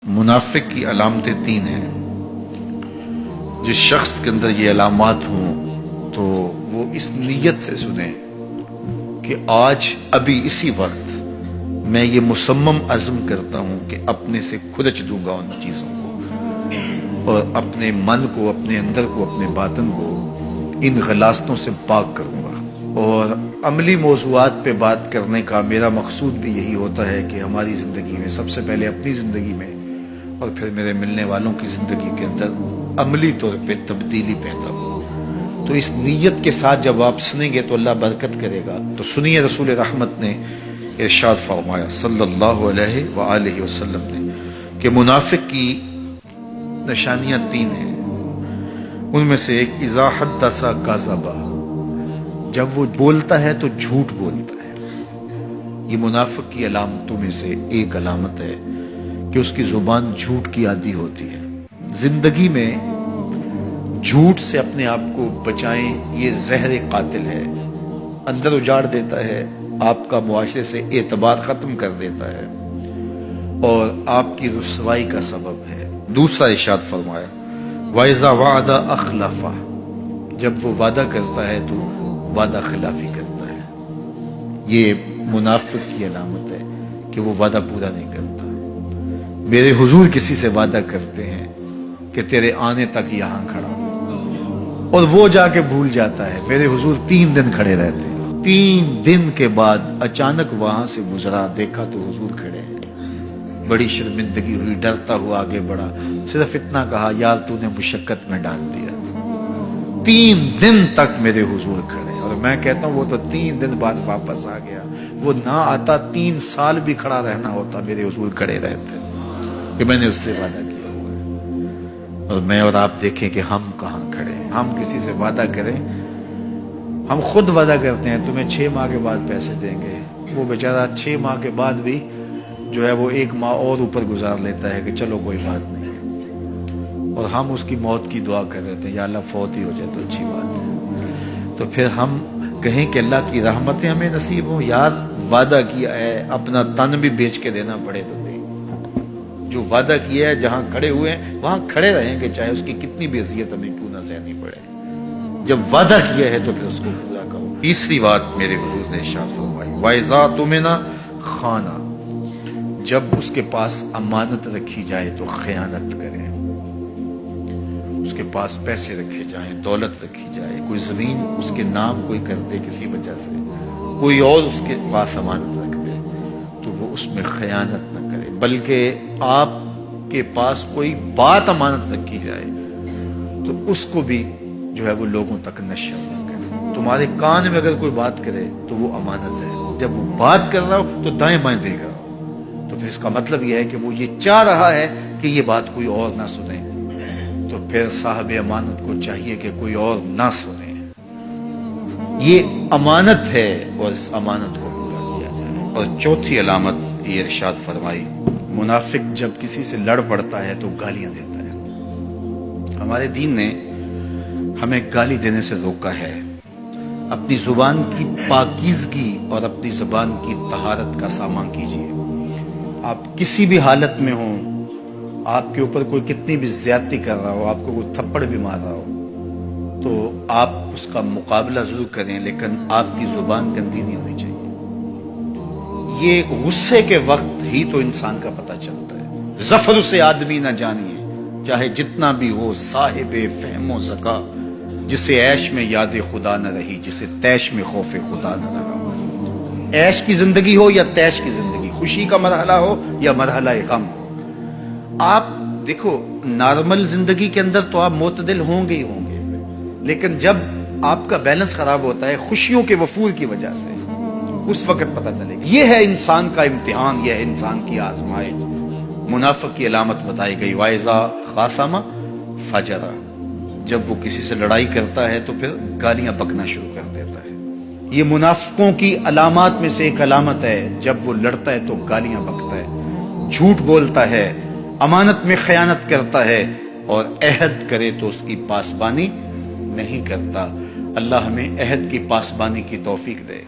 منافق کی علامتیں تین ہیں۔ جس شخص کے اندر یہ علامات ہوں تو وہ اس نیت سے سنیں کہ آج ابھی اسی وقت میں یہ مصمم عزم کرتا ہوں کہ اپنے سے کھلچ دوں گا ان چیزوں کو اور اپنے من کو، اپنے اندر کو، اپنے باطن کو ان غلاستوں سے پاک کروں گا۔ اور عملی موضوعات پہ بات کرنے کا میرا مقصود بھی یہی ہوتا ہے کہ ہماری زندگی میں سب سے پہلے اپنی زندگی میں اور پھر میرے ملنے والوں کی زندگی کے اندر عملی طور پہ تبدیلی پیدا ہو۔ تو اس نیت کے ساتھ جب آپ سنیں گے تو اللہ برکت کرے گا۔ تو سنیے رسول رحمت نے ارشاد فرمایا صلی اللہ علیہ وآلہ وسلم نے کہ منافق کی نشانیاں تین ہیں۔ ان میں سے ایک اذا حدث کذب، جب وہ بولتا ہے تو جھوٹ بولتا ہے۔ یہ منافق کی علامتوں میں سے ایک علامت ہے کہ اس کی زبان جھوٹ کی عادی ہوتی ہے۔ زندگی میں جھوٹ سے اپنے آپ کو بچائیں، یہ زہر قاتل ہے، اندر اجاڑ دیتا ہے، آپ کا معاشرے سے اعتبار ختم کر دیتا ہے اور آپ کی رسوائی کا سبب ہے۔ دوسرا ارشاد فرمایا وَإِذَا وَعَدَ أَخْلَفَ، جب وہ وعدہ کرتا ہے تو وعدہ خلافی کرتا ہے۔ یہ منافق کی علامت ہے کہ وہ وعدہ پورا نہیں کرتا۔ میرے حضور کسی سے وعدہ کرتے ہیں کہ تیرے آنے تک یہاں کھڑا ہوں، اور وہ جا کے بھول جاتا ہے۔ میرے حضور 3 دن کھڑے رہتے ہیں، 3 دن کے بعد اچانک وہاں سے گزرا، دیکھا تو حضور کھڑے ہیں۔ بڑی شرمندگی ہوئی، ڈرتا ہوا آگے بڑھا، صرف اتنا کہا یار تو نے مشقت میں ڈال دیا۔ 3 دن تک میرے حضور کھڑے، اور میں کہتا ہوں وہ تو 3 دن بعد واپس آ گیا۔ وہ نہ آتا 3 سال بھی کھڑا رہنا ہوتا، میرے حضور کھڑے رہتے کہ میں نے اس سے وعدہ کیا ہوا ہے۔ اور میں اور آپ دیکھیں کہ ہم کہاں کھڑے ہیں۔ ہم کسی سے وعدہ کریں، ہم خود وعدہ کرتے ہیں تمہیں 6 ماہ کے بعد پیسے دیں گے، وہ بیچارہ 6 ماہ کے بعد بھی جو ہے وہ 1 ماہ اور اوپر گزار لیتا ہے کہ چلو کوئی بات نہیں، اور ہم اس کی موت کی دعا کر رہے تھے یا اللہ فوت ہی ہو جائے تو اچھی بات ہے۔ تو پھر ہم کہیں کہ اللہ کی رحمتیں ہمیں نصیب ہوں، یار وعدہ کیا ہے، اپنا تن بھی بیچ کے دینا پڑے تو دے۔ جو وعدہ کیا ہے جہاں کھڑے ہوئے ہیں وہاں کھڑے رہیں گے، چاہے اس کی کتنی بھی اذیت ہمیں کیوں نہ سہنی پڑے۔ جب وعدہ کیا ہے تو پھر اس کو پورا کرو۔ تیسری بات میرے حضور نے ارشاد فرمائی وَإِذَا اؤْتُمِنَ خَانَ، جب اس کے پاس امانت رکھی جائے تو خیانت کرے۔ اس کے پاس پیسے رکھے جائیں، دولت رکھی جائے، کوئی زمین اس کے نام کوئی کر دے کسی وجہ سے، کوئی اور اس کے پاس امانت رکھ دے تو وہ اس میں خیانت نہ کرے، بلکہ آپ کے پاس کوئی بات امانت رکھی جائے تو اس کو بھی جو ہے وہ لوگوں تک نشر نہ کرے۔ تمہارے کان میں اگر کوئی بات کرے تو وہ امانت ہے، جب وہ بات کر رہا ہو تو دائیں بائیں دیکھ رہا ہو، تو پھر اس کا مطلب یہ ہے کہ وہ یہ چاہ رہا ہے کہ یہ بات کوئی اور نہ سنے، تو پھر صاحب امانت کو چاہیے کہ کوئی اور نہ سنے۔ یہ امانت ہے اور اس امانت کو پورا کیا جائے۔ اور چوتھی علامت یہ ارشاد فرمائی منافق جب کسی سے لڑ پڑتا ہے تو گالیاں دیتا ہے۔ ہمارے دین نے ہمیں گالی دینے سے روکا ہے۔ اپنی زبان کی پاکیزگی اور اپنی زبان کی طہارت کا سامان کیجیے۔ آپ کسی بھی حالت میں ہوں، آپ کے اوپر کوئی کتنی بھی زیادتی کر رہا ہو، آپ کو کوئی تھپڑ بھی مار رہا ہو، تو آپ اس کا مقابلہ ضرور کریں، لیکن آپ کی زبان گندی نہیں ہونی چاہیے۔ یہ غصے کے وقت ہی تو انسان کا پتہ چلتا ہے۔ ظفر سے آدمی نہ جانیے چاہے جتنا بھی ہو، صاحب فہم و ذکا، جسے عیش میں یاد خدا نہ رہی، جسے تیش میں خوف خدا نہ رہا۔ عیش کی زندگی ہو یا تیش کی زندگی، خوشی کا مرحلہ ہو یا مرحلہ غم ہو، آپ دیکھو نارمل زندگی کے اندر تو آپ معتدل ہوں گے ہی ہوں گے، لیکن جب آپ کا بیلنس خراب ہوتا ہے خوشیوں کے وفور کی وجہ سے، اس وقت پتہ چلے گا۔ یہ ہے انسان کا امتحان، یہ ہے انسان کی آزمائش۔ منافق کی علامت بتائی گئی وَإِذَا خَاصَمَ فَجَرَ، جب وہ کسی سے لڑائی کرتا ہے تو پھر گالیاں بکنا شروع کر دیتا ہے۔ یہ منافقوں کی علامات میں سے ایک علامت ہے، جب وہ لڑتا ہے تو گالیاں بکتا ہے، جھوٹ بولتا ہے، امانت میں خیانت کرتا ہے، اور عہد کرے تو اس کی پاسبانی نہیں کرتا۔ اللہ ہمیں عہد کی پاسبانی کی توفیق دے۔